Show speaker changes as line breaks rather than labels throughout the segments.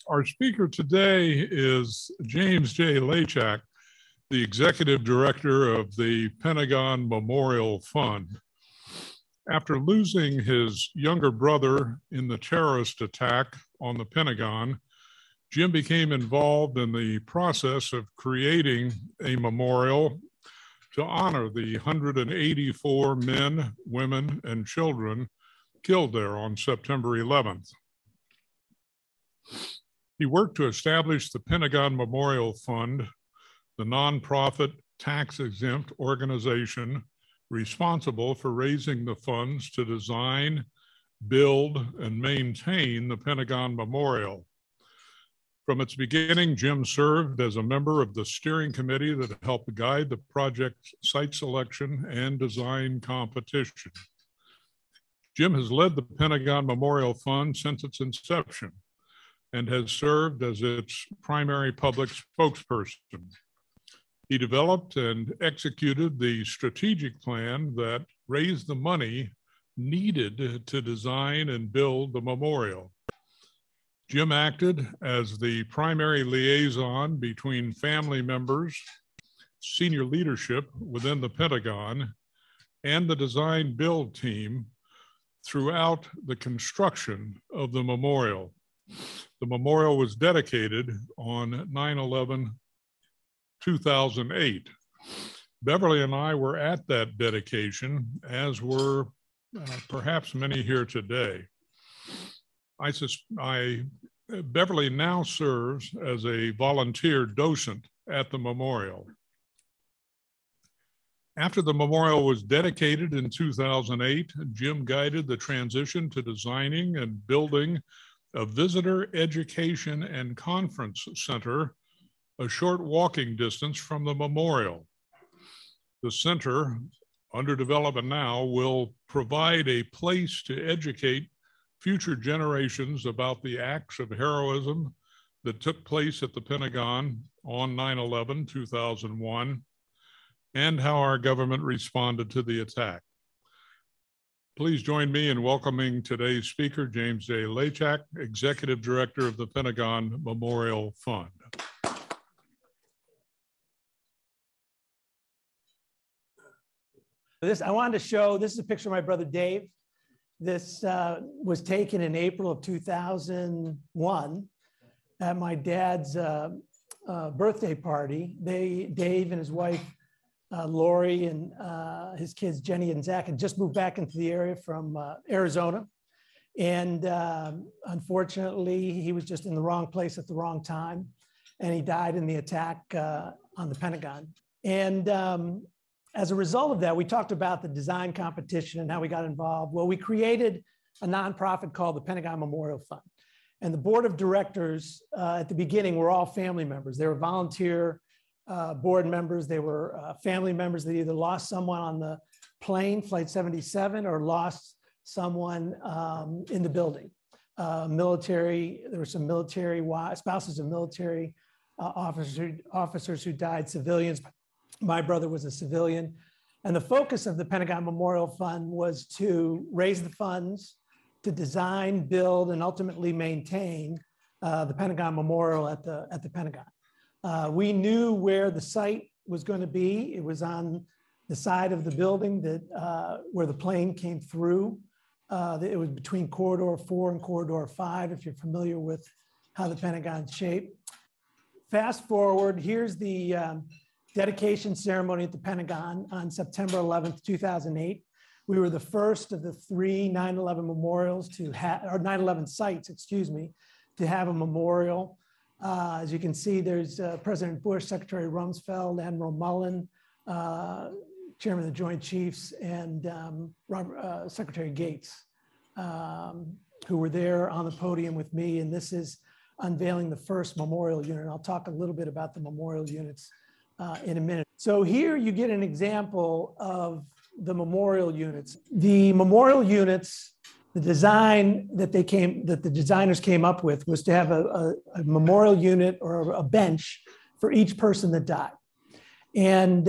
Our speaker today is James J. Laychak, the Executive Director of the Pentagon Memorial Fund. After losing his younger brother in the terrorist attack on the Pentagon, Jim became involved in the process of creating a memorial to honor the 184 men, women, and children killed there on September 11th. He worked to establish the Pentagon Memorial Fund, the nonprofit tax-exempt organization responsible for raising the funds to design, build, and maintain the Pentagon Memorial. From its beginning, Jim served as a member of the steering committee that helped guide the project's site selection and design competition. Jim has led the Pentagon Memorial Fund since its inception and has served as its primary public spokesperson. He developed and executed the strategic plan that raised the money needed to design and build the memorial. Jim acted as the primary liaison between family members, senior leadership within the Pentagon, and the design build team throughout the construction of the memorial. The memorial was dedicated on 9/11/2008. Beverly and I were at that dedication, as were perhaps many here today. Beverly now serves as a volunteer docent at the memorial. After the memorial was dedicated in 2008, Jim guided the transition to designing and building a visitor education and conference center a short walking distance from the memorial. The center, under development now, will provide a place to educate future generations about the acts of heroism that took place at the Pentagon on 9/11/2001 and how our government responded to the attack. Please join me in welcoming today's speaker, James J. Laychak, Executive Director of the Pentagon Memorial Fund.
I wanted to show, this is a picture of my brother Dave. This was taken in April of 2001 at my dad's birthday party. Dave and his wife, Lori, and his kids, Jenny and Zach, had just moved back into the area from Arizona. And unfortunately, he was just in the wrong place at the wrong time. And he died in the attack on the Pentagon. And as a result of that, we talked about the design competition and how we got involved. Well, we created a nonprofit called the Pentagon Memorial Fund. And the board of directors at the beginning were all family members. They were volunteer board members. They were family members that either lost someone on the plane, Flight 77, or lost someone in the building. Military, there were some military spouses of military officers who died, civilians. My brother was a civilian. And the focus of the Pentagon Memorial Fund was to raise the funds to design, build, and ultimately maintain the Pentagon Memorial at the Pentagon. We knew where the site was going to be. It was on the side of the building that where the plane came through. It was between Corridor 4 and Corridor 5, if you're familiar with how the Pentagon's shaped. Fast forward, here's the dedication ceremony at the Pentagon on September 11th, 2008. We were the first of the 3 9/11 memorials to have, or 9/11 sites, excuse me, to have a memorial. As you can see, there's President Bush, Secretary Rumsfeld, Admiral Mullen, Chairman of the Joint Chiefs, and Secretary Gates, who were there on the podium with me. And this is unveiling the first memorial unit. I'll talk a little bit about the memorial units in a minute. So here you get an example of the memorial units. The memorial units, the design that the designers came up with was to have a memorial unit or a bench for each person that died. And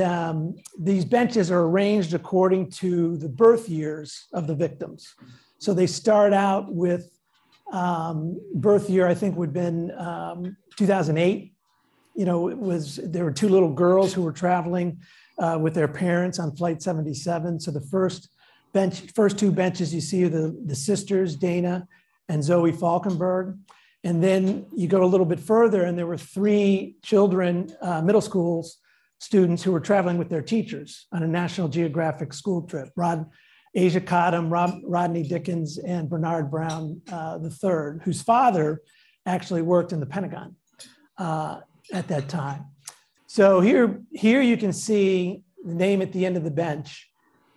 these benches are arranged according to the birth years of the victims. So they start out with Birth year, I think, would have been 2008. You know, there were two little girls who were traveling with their parents on Flight 77. So the first two benches you see are the sisters, Dana and Zoe Falkenberg. And then you go a little bit further, and there were three children, middle school students, who were traveling with their teachers on a National Geographic school trip. Asia Cottom, Rodney Dickens, and Bernard Brown III, whose father actually worked in the Pentagon at that time. So here you can see the name at the end of the bench.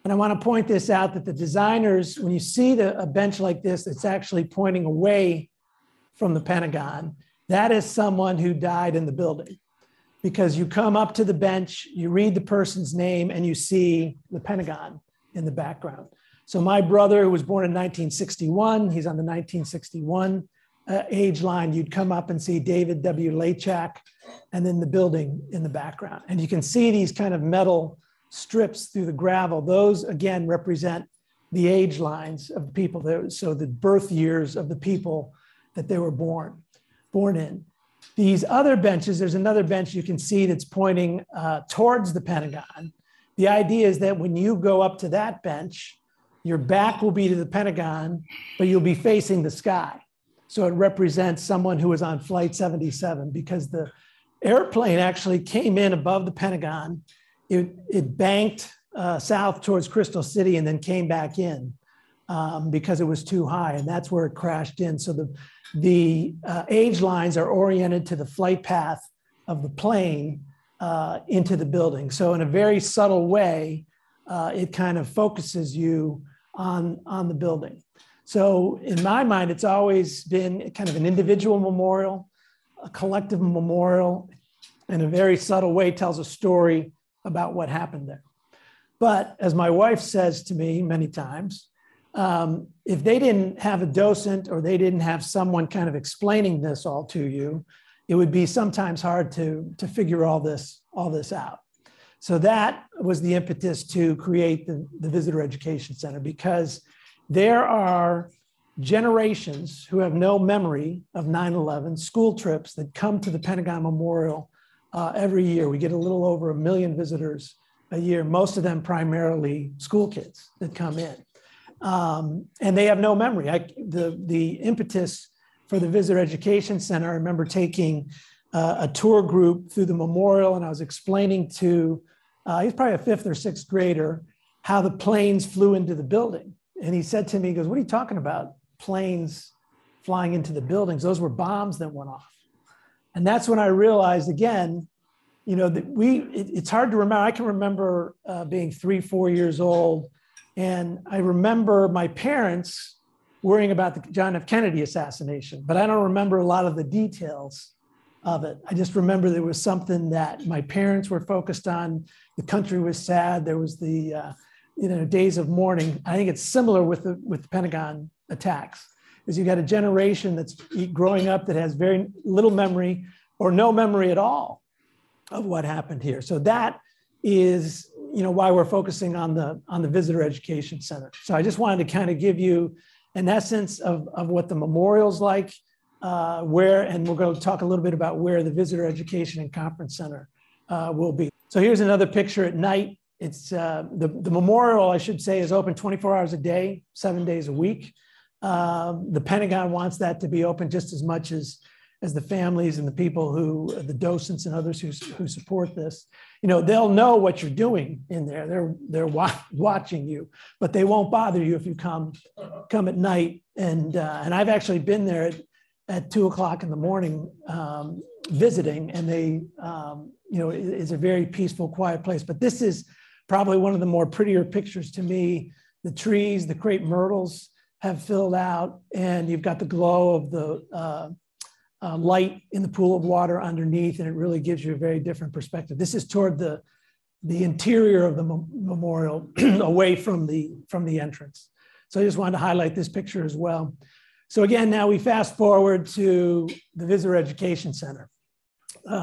And I want to point this out, that the designers, when you see a bench like this, it's actually pointing away from the Pentagon, that is someone who died in the building. Because you come up to the bench, you read the person's name, and you see the Pentagon in the background. So my brother, who was born in 1961, he's on the 1961 age line. You'd come up and see David W. Laychak, and then the building in the background. And you can see these kind of metal strips through the gravel. Those, again, represent the age lines of the people there. So the birth years of the people that they were born in. These other benches, there's another bench you can see that's pointing towards the Pentagon. The idea is that when you go up to that bench, your back will be to the Pentagon, but you'll be facing the sky. So it represents someone who was on Flight 77, because the airplane actually came in above the Pentagon. It banked south towards Crystal City and then came back in because it was too high, and that's where it crashed in. So the age lines are oriented to the flight path of the plane into the building. So in a very subtle way, it kind of focuses you on the building. So in my mind, it's always been kind of an individual memorial, a collective memorial, in a very subtle way tells a story about what happened there. But as my wife says to me many times, if they didn't have a docent, or they didn't have someone kind of explaining this all to you, it would be sometimes hard to figure all this out. So that was the impetus to create the Visitor Education Center, because there are generations who have no memory of 9/11 school trips that come to the Pentagon Memorial every year. We get a little over 1 million visitors a year, most of them primarily school kids that come in. And they have no memory. The impetus for the Visitor Education Center, I remember taking a tour group through the memorial, and I was explaining to, he's probably a 5th or 6th grader, how the planes flew into the building. And he said to me, he goes, "What are you talking about? Planes flying into the buildings? Those were bombs that went off." And that's when I realized, again, you know, that it's hard to remember. I can remember being 3, 4 years old. And I remember my parents worrying about the John F. Kennedy assassination, but I don't remember a lot of the details of it. I just remember there was something that my parents were focused on. The country was sad. There was the, days of mourning. I think it's similar with the Pentagon attacks, is you got a generation that's growing up that has very little memory or no memory at all of what happened here. So that is, why we're focusing on the Visitor Education Center. So I just wanted to kind of give you an essence of what the memorial's like, and we're going to talk a little bit about where the Visitor Education and Conference Center will be. So here's another picture at night. It's the memorial, I should say, is open 24 hours a day, 7 days a week. The Pentagon wants that to be open just as much as the families and the people the docents and others who support this. They'll know what you're doing in there. They're watching you, but they won't bother you if you come at night. And I've actually been there at 2 o'clock in the morning visiting, and it's a very peaceful, quiet place. But this is probably one of the more prettier pictures to me. The trees, the crepe myrtles have filled out, and you've got the glow of the light in the pool of water underneath, and it really gives you a very different perspective. This is toward the interior of the memorial, away from the entrance. So I just wanted to highlight this picture as well. So again, now we fast forward to the Visitor Education Center.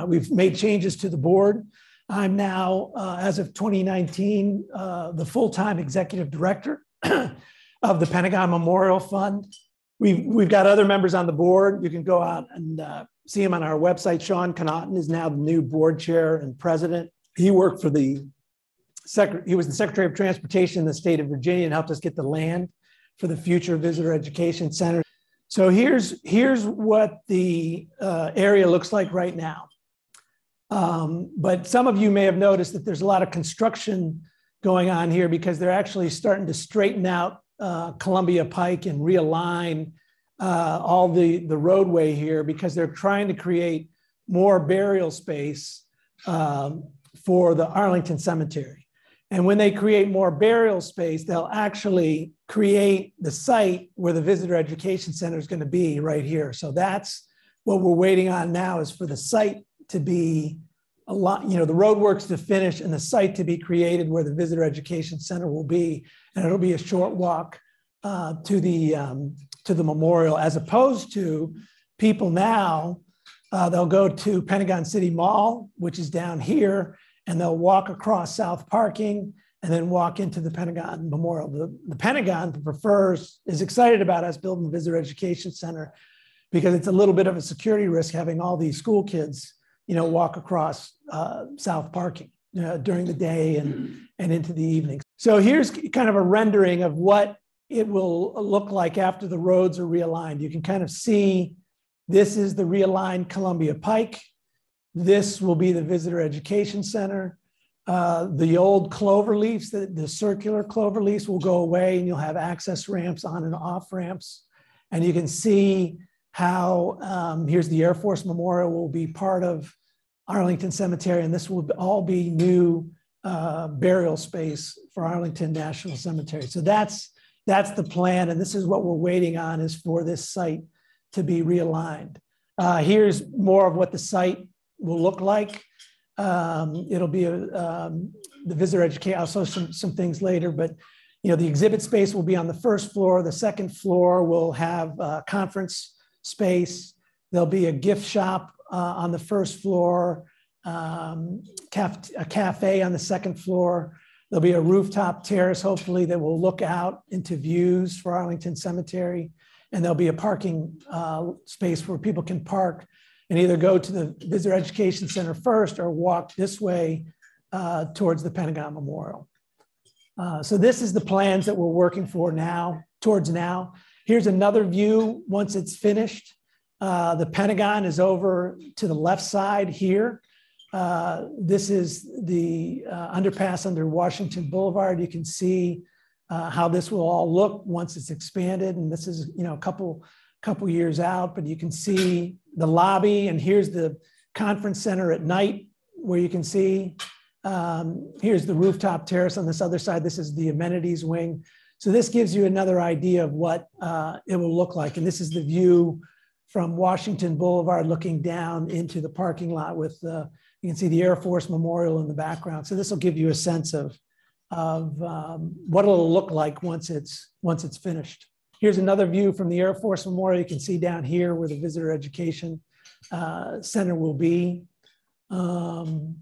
We've made changes to the board. I'm now, as of 2019, the full-time executive director of the Pentagon Memorial Fund. We've got other members on the board. You can go out and see him on our website. Sean Connaughton is now the new board chair and president. He worked for he was the Secretary of Transportation in the state of Virginia and helped us get the land for the future Visitor Education Center. So here's what the area looks like right now. But some of you may have noticed that there's a lot of construction going on here because they're actually starting to straighten out Columbia Pike and realign all the roadway here because they're trying to create more burial space for the Arlington Cemetery. And when they create more burial space, they'll actually create the site where the Visitor Education Center is going to be right here. So that's what we're waiting on now, is for the site to be a lot, the roadworks to finish and the site to be created where the Visitor Education Center will be. And it'll be a short walk to the memorial, as opposed to people now, they'll go to Pentagon City Mall, which is down here, and they'll walk across South Parking and then walk into the Pentagon Memorial. The Pentagon is excited about us building the Visitor Education Center because it's a little bit of a security risk having all these school kids, walk across South Parking during the day and into the evening. So here's kind of a rendering of what it will look like after the roads are realigned. You can kind of see this is the realigned Columbia Pike. This will be the Visitor Education Center. The old clover leaves, the circular clover leaves will go away and you'll have access ramps on and off ramps. And you can see how here's the Air Force Memorial will be part of Arlington Cemetery, and this will all be new burial space for Arlington National Cemetery. So that's the plan, and this is what we're waiting on, is for this site to be realigned. Here's more of what the site will look like. It'll be the Visitor Education. I'll show some things later, but the exhibit space will be on the first floor. The second floor will have conference space. There'll be a gift shop on the first floor, a cafe on the second floor. There'll be a rooftop terrace, hopefully, that will look out into views for Arlington Cemetery. And there'll be a parking space where people can park and either go to the Visitor Education Center first or walk this way towards the Pentagon Memorial. So this is the plans that we're working towards now. Here's another view once it's finished. The Pentagon is over to the left side here. This is the underpass under Washington Boulevard. You can see how this will all look once it's expanded. And this is, a couple years out, but you can see the lobby, and here's the conference center at night where you can see, here's the rooftop terrace on this other side. This is the amenities wing. So this gives you another idea of what it will look like. And this is the view from Washington Boulevard looking down into the parking lot with you can see the Air Force Memorial in the background. So this will give you a sense of what it'll look like once it's finished. Here's another view from the Air Force Memorial. You can see down here where the Visitor Education Center will be. And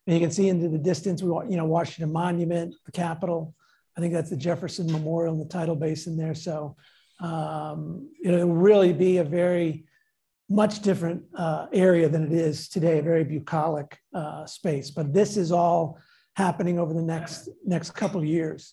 you can see into the distance, Washington Monument, the Capitol. I think that's the Jefferson Memorial and the tidal basin there. So it'll really be a very much different area than it is today, a very bucolic space. But this is all happening over the next couple of years.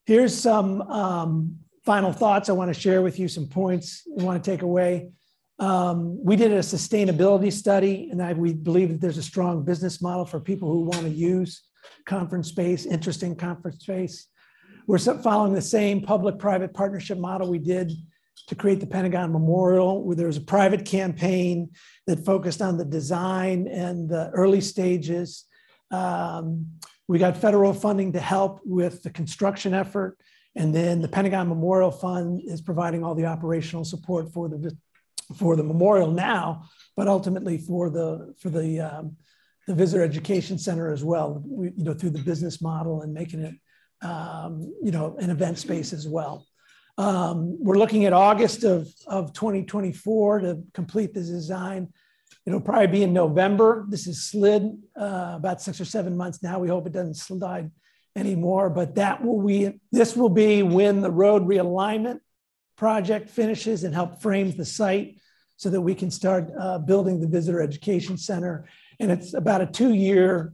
Here's some final thoughts I want to share with you, some points we want to take away. We did a sustainability study, and we believe that there's a strong business model for people who want to use conference space, interesting conference space. We're following the same public-private partnership model we did to create the Pentagon Memorial, where there was a private campaign that focused on the design and the early stages. We got federal funding to help with the construction effort. And then the Pentagon Memorial Fund is providing all the operational support for the memorial now, but ultimately for the Visitor Education Center as well, through the business model and making it an event space as well. We're looking at August of 2024 to complete the design. It'll probably be in November. This is slid about 6 or 7 months now. We hope it doesn't slide anymore, but this will be when the road realignment project finishes and help frame the site so that we can start building the Visitor Education Center. And it's about a 2-year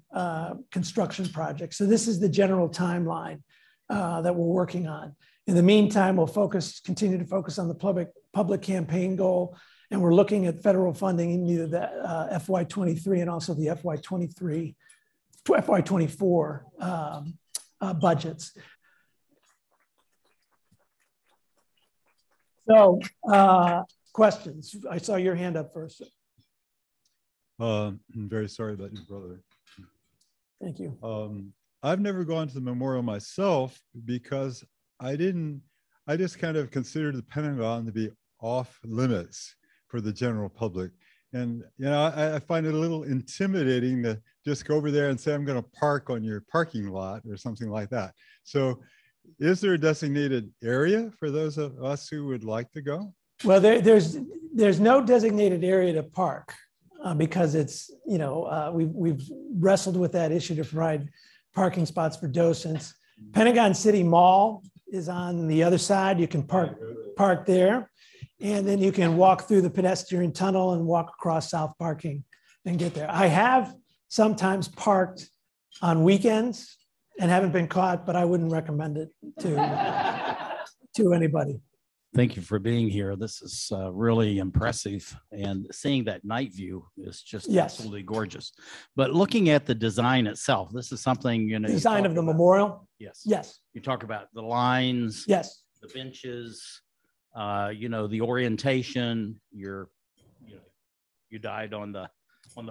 construction project. So this is the general timeline that we're working on. In the meantime, we'll continue to focus on the public campaign goal. And we're looking at federal funding in either the FY23 and also the FY24 budgets. So questions? I saw your hand up first.
I'm very sorry about your brother.
Thank you.
I've never gone to the memorial myself because I just kind of considered the Pentagon to be off limits for the general public. And, you know, I find it a little intimidating to just go over there and say, I'm going to park on your parking lot or something like that. So is there a designated area for those of us who would like to go?
Well, there's no designated area to park because it's, you know, we've wrestled with that issue to provide parking spots for docents. Pentagon City Mall is on the other side. You can park there. And then you can walk through the pedestrian tunnel and walk across South Parking and get there. I have sometimes parked on weekends and haven't been caught, but I wouldn't recommend it to anybody.
Thank you for being here. This is really impressive. And seeing that night view is just absolutely gorgeous. But looking at the design itself, this is something, you know.
Design of the memorial?
Yes.
Yes.
You talk about the lines.
Yes.
The benches. You know, the orientation, you died on the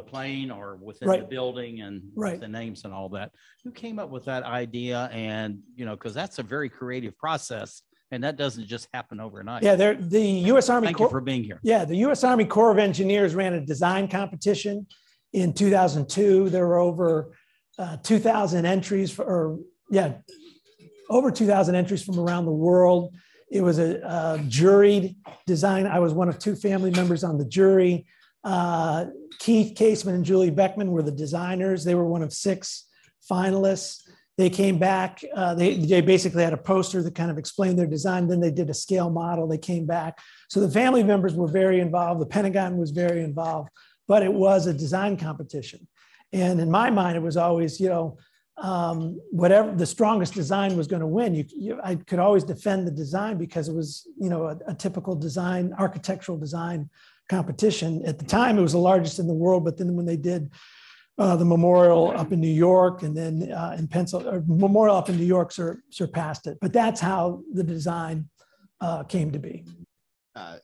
plane or within the building and the names and all that. Who came up with that idea? And, you know, because that's a very creative process and that doesn't just happen overnight.
Yeah, the U.S. Army.
Thank you for being here.
Yeah, the U.S. Army Corps of Engineers ran a design competition in 2002. There were over 2,000 entries over 2,000 entries from around the world. It was a juried design. I was one of 2 family members on the jury. Keith Caseman and Julie Beckman were the designers. They were one of 6 finalists. They came back. They basically had a poster that kind of explained their design. Then they did a scale model. They came back. So the family members were very involved. The Pentagon was very involved, but it was a design competition. And in my mind, it was always, you know, whatever the strongest design was going to win. I could always defend the design because it was, you know, a typical design, architectural design competition. At the time, it was the largest in the world, but then when they did the memorial up in New York and then in Pennsylvania, memorial up in New York surpassed it. But that's how the design came to be.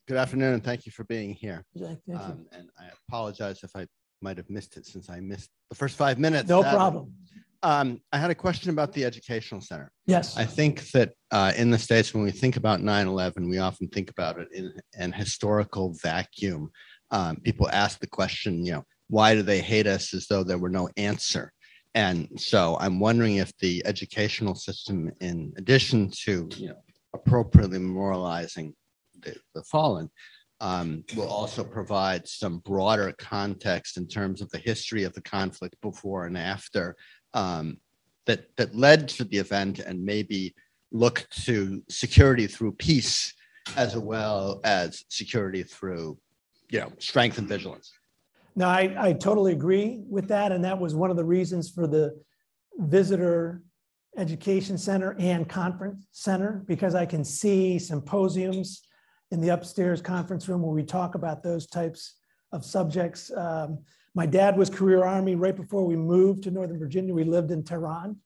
Good afternoon, and thank you for being here.
Thank you.
And I apologize if I might have missed it since I missed the first 5 minutes.
No problem.
I had a question about the educational center.
Yes.
I think that in the States, when we think about 9/11, we often think about it in an historical vacuum. People ask the question, you know, why do they hate us, as though there were no answer? And so I'm wondering if the educational system, in addition to, you know, appropriately memorializing the fallen, will also provide some broader context in terms of the history of the conflict before and after, that led to the event, and maybe look to security through peace as well as security through, you know, strength and vigilance.
No, I totally agree with that. And that was one of the reasons for the Visitor Education Center and Conference Center, because I can see symposiums in the upstairs conference room where we talk about those types of subjects. My dad was career Army. Right before we moved to Northern Virginia, we lived in Tehran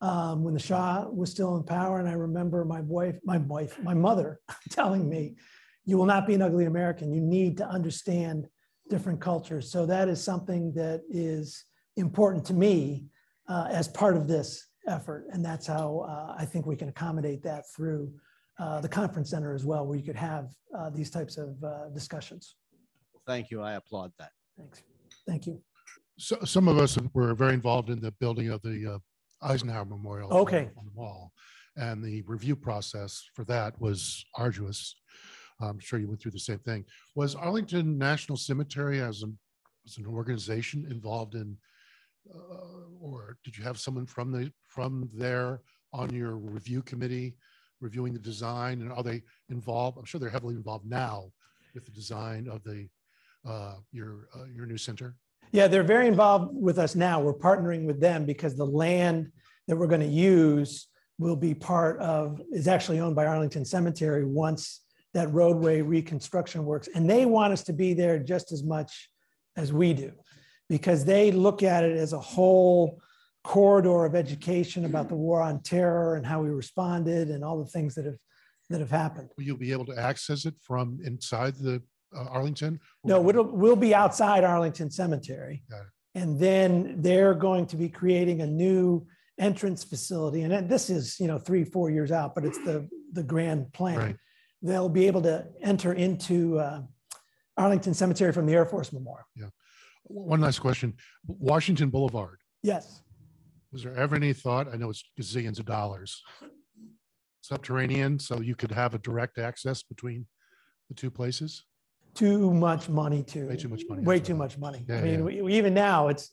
when the Shah was still in power. And I remember my mother telling me, you will not be an ugly American. You need to understand different cultures. So that is something that is important to me as part of this effort. And that's how I think we can accommodate that through the conference center as well, where you could have these types of discussions.
Thank you. I applaud that.
Thanks. Thank you.
So, some of us were very involved in the building of the Eisenhower Memorial on the wall. And the review process for that was arduous. I'm sure you went through the same thing. Was Arlington National Cemetery as an organization involved in, or did you have someone from there on your review committee reviewing the design, and are they involved? I'm sure they're heavily involved now with the design of the your new center.
Yeah, they're very involved with us now. We're partnering with them because the land that we're going to use will be is actually owned by Arlington Cemetery once that roadway reconstruction works. And they want us to be there just as much as we do, because they look at it as a whole corridor of education about the war on terror and how we responded and all the things that have happened.
Will you be able to access it from inside the Arlington?
No, we'll be outside Arlington Cemetery. And then they're going to be creating a new entrance facility. And this is, 3-4 years out, but it's the grand plan.
Right.
They'll be able to enter into Arlington Cemetery from the Air Force Memorial.
Yeah. One last question. Washington Boulevard.
Yes.
Was there ever any thought, I know it's gazillions of dollars, subterranean, so you could have a direct access between the two places?
Too much money
Way too much money.
Way too much money.
Yeah,
I mean, even now it's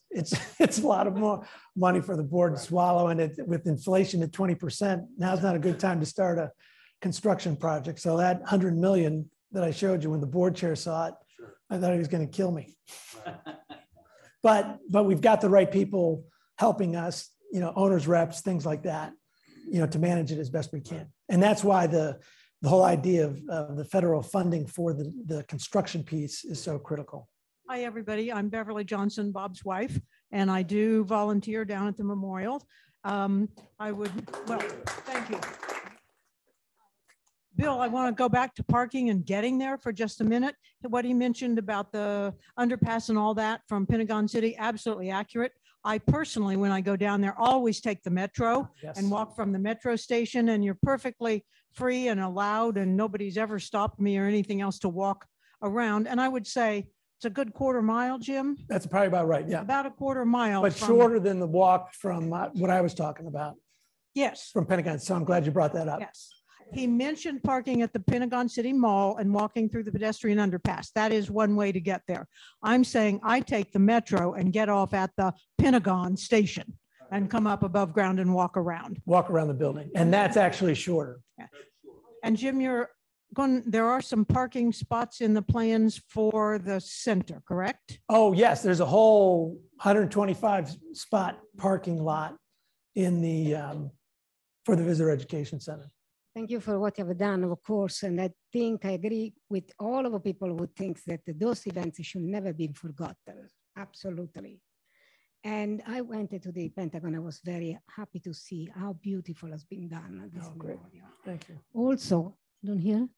a lot of more money for the board to swallow, and with inflation at 20%, now's not a good time to start a construction project. So that 100 million that I showed you when the board chair saw it, sure, I thought he was going to kill me. But we've got the right people helping us, owners reps, things like that, to manage it as best we can. And that's why the whole idea of the federal funding for the construction piece is so critical.
Hi, everybody. I'm Beverly Johnson, Bob's wife, and I do volunteer down at the memorial. Thank you. Bill, I want to go back to parking and getting there for just a minute. What he mentioned about the underpass and all that from Pentagon City, absolutely accurate. I personally, when I go down there, always take the metro and walk from the metro station, and you're perfectly free and allowed, and nobody's ever stopped me or anything else to walk around. And I would say it's a good quarter mile, Jim.
That's probably about right. Yeah.
About a quarter mile.
But shorter than the walk from what I was talking about.
Yes.
From Pentagon. So I'm glad you brought that up.
Yes. He mentioned parking at the Pentagon City Mall and walking through the pedestrian underpass. That is one way to get there. I'm saying I take the metro and get off at the Pentagon station and come up above ground and walk around.
Walk around the building. And that's actually shorter.
Yeah. And Jim, there are some parking spots in the plans for the center, correct?
Oh, yes. There's a whole 125 spot parking lot in for the Visitor Education Center.
Thank you for what you have done, of course. And I think I agree with all of the people who think that those events should never be forgotten. Absolutely. And I went to the Pentagon. I was very happy to see how beautiful has been done. This
great. Thank you.
Also, don't hear?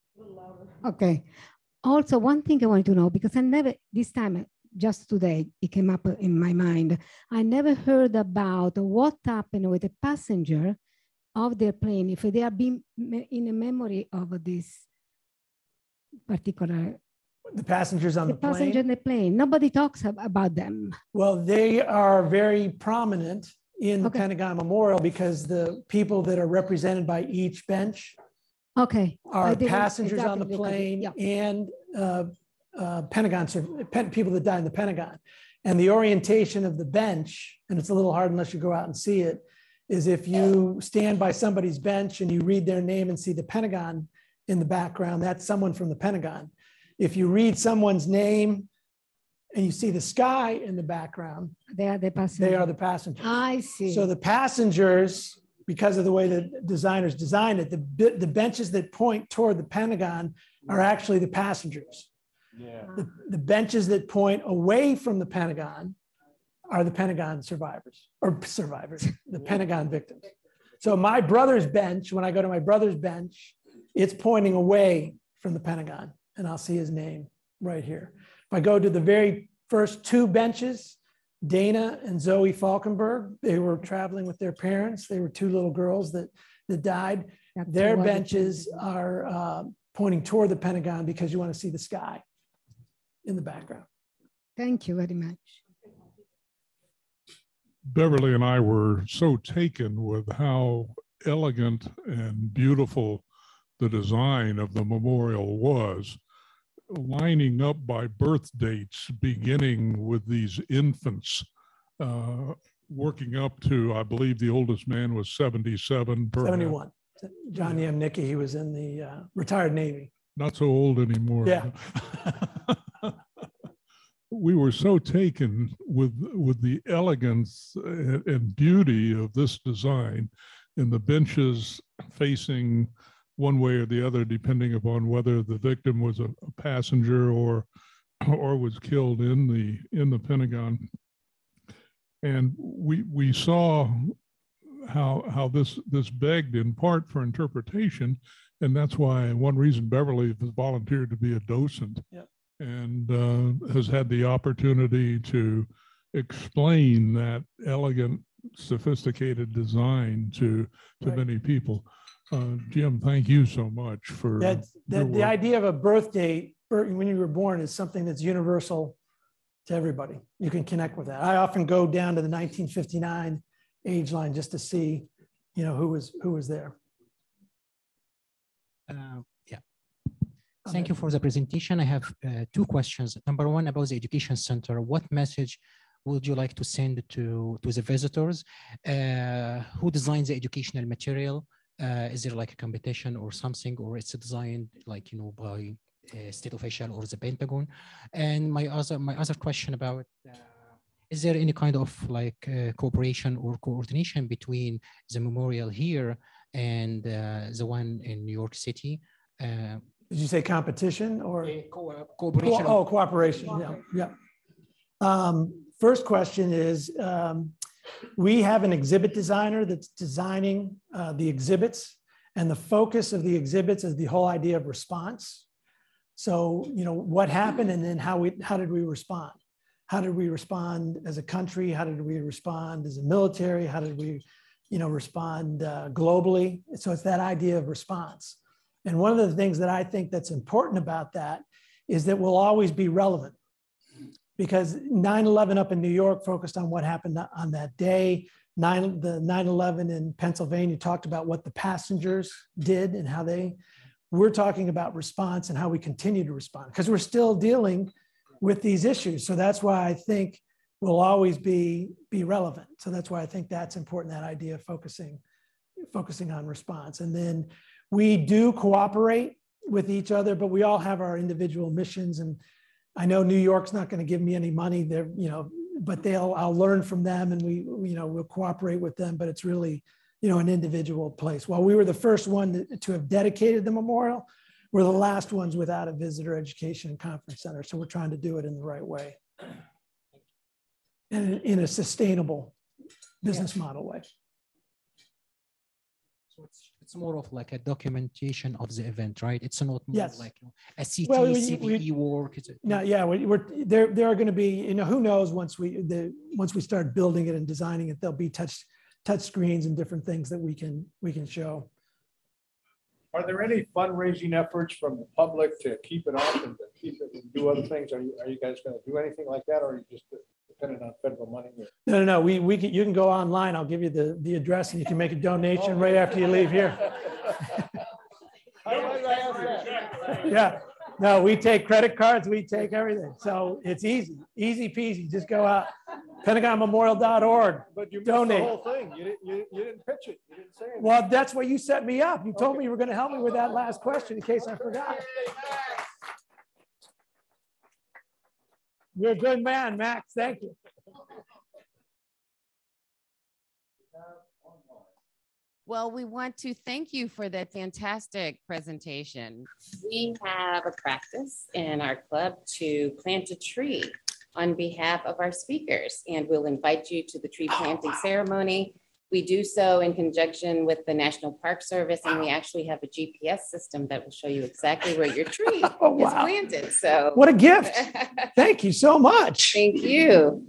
Okay. Also, one thing I want to know, because I never, this time, just today, it came up in my mind. I never heard about what happened with the passenger of their plane, if they are being in a memory of this particular.
The passengers on the plane? The passenger
in the plane. Nobody talks about them.
Well, they are very prominent in the Pentagon Memorial because the people that are represented by each bench are passengers on the plane and people that die in the Pentagon. And the orientation of the bench, and it's a little hard unless you go out and see it, is if you stand by somebody's bench and you read their name and see the Pentagon in the background, that's someone from the Pentagon. If you read someone's name and you see the sky in the background,
they are the passengers.
They are the passengers.
I see.
So the passengers, because of the way the designers designed it, the benches that point toward the Pentagon are actually the passengers. Yeah. The benches that point away from the Pentagon are the Pentagon survivors, the Pentagon victims. So my brother's bench, when I go to my brother's bench, it's pointing away from the Pentagon, and I'll see his name right here. If I go to the very first two benches, Dana and Zoe Falkenberg, they were traveling with their parents. They were two little girls that died. Their benches are pointing toward the Pentagon because you want to see the sky in the background.
Thank you very much.
Beverly and I were so taken with how elegant and beautiful the design of the memorial was, lining up by birth dates, beginning with these infants, working up to, I believe the oldest man was 77.
71. John Yamnicki, he was in the retired Navy.
Not so old anymore.
Yeah.
We were so taken with the elegance and beauty of this design, and the benches facing one way or the other, depending upon whether the victim was a passenger or was killed in the Pentagon. And we saw how this begged in part for interpretation, and that's why one reason Beverly has volunteered to be a docent.
Yep.
And has had the opportunity to explain that elegant, sophisticated design to many people. Jim, thank you so much for
the idea of a birth date when you were born is something that's universal to everybody. You can connect with that. I often go down to the 1959 age line just to see, who was there.
Thank you for the presentation. I have two questions. Number one, about the education center. What message would you like to send to the visitors? Who designs the educational material? Is there like a competition or something, or it's designed like, by a state official or the Pentagon? And my other question about, is there any kind of like cooperation or coordination between the memorial here and the one in New York City?
Did you say competition or
cooperation?
Cooperation. Yeah. First question is, we have an exhibit designer that's designing the exhibits, and the focus of the exhibits is the whole idea of response. So, what happened, and then how did we respond? How did we respond as a country? How did we respond as a military? How did we, respond globally? So it's that idea of response. And one of the things that I think that's important about that is that we'll always be relevant, because 9/11 up in New York focused on what happened on that day. The 9/11 in Pennsylvania talked about what the passengers did and how we're talking about response and how we continue to respond, because we're still dealing with these issues. So that's why I think we'll always be relevant. So that's why I think that's important, that idea of focusing on response. And then we do cooperate with each other, but we all have our individual missions. And I know New York's not going to give me any money there, but I'll learn from them, and we'll cooperate with them, but it's really, an individual place. While we were the first one to have dedicated the memorial, we're the last ones without a visitor education and conference center. So we're trying to do it in the right way and in a sustainable business model way.
So it's more of like a documentation of the event, right? It's not more like a CT, CVE work.
No, yeah, there are going to be, who knows, once we start building it and designing it, there'll be touch screens and different things that we can show.
Are there any fundraising efforts from the public to keep it up and to keep it and do other things? Are you guys going to do anything like that, or are you just dependent on federal money?
No. You can go online. I'll give you the address, and you can make a donation right after you leave here. Yeah. No, we take credit cards. We take everything. So it's easy peasy. Just go out, PentagonMemorial.org.
But you missed
donate.
the whole thing. You didn't pitch it. You didn't say anything.
Well, that's why you set me up. You told me you were going to help me with that last question in case I forgot. You're a good man, Max. Thank you.
Well, we want to thank you for that fantastic presentation. We have a practice in our club to plant a tree on behalf of our speakers, and we'll invite you to the tree planting ceremony. We do so in conjunction with the National Park Service, and we actually have a GPS system that will show you exactly where your tree is planted. So
what a gift. Thank you so much.
Thank you.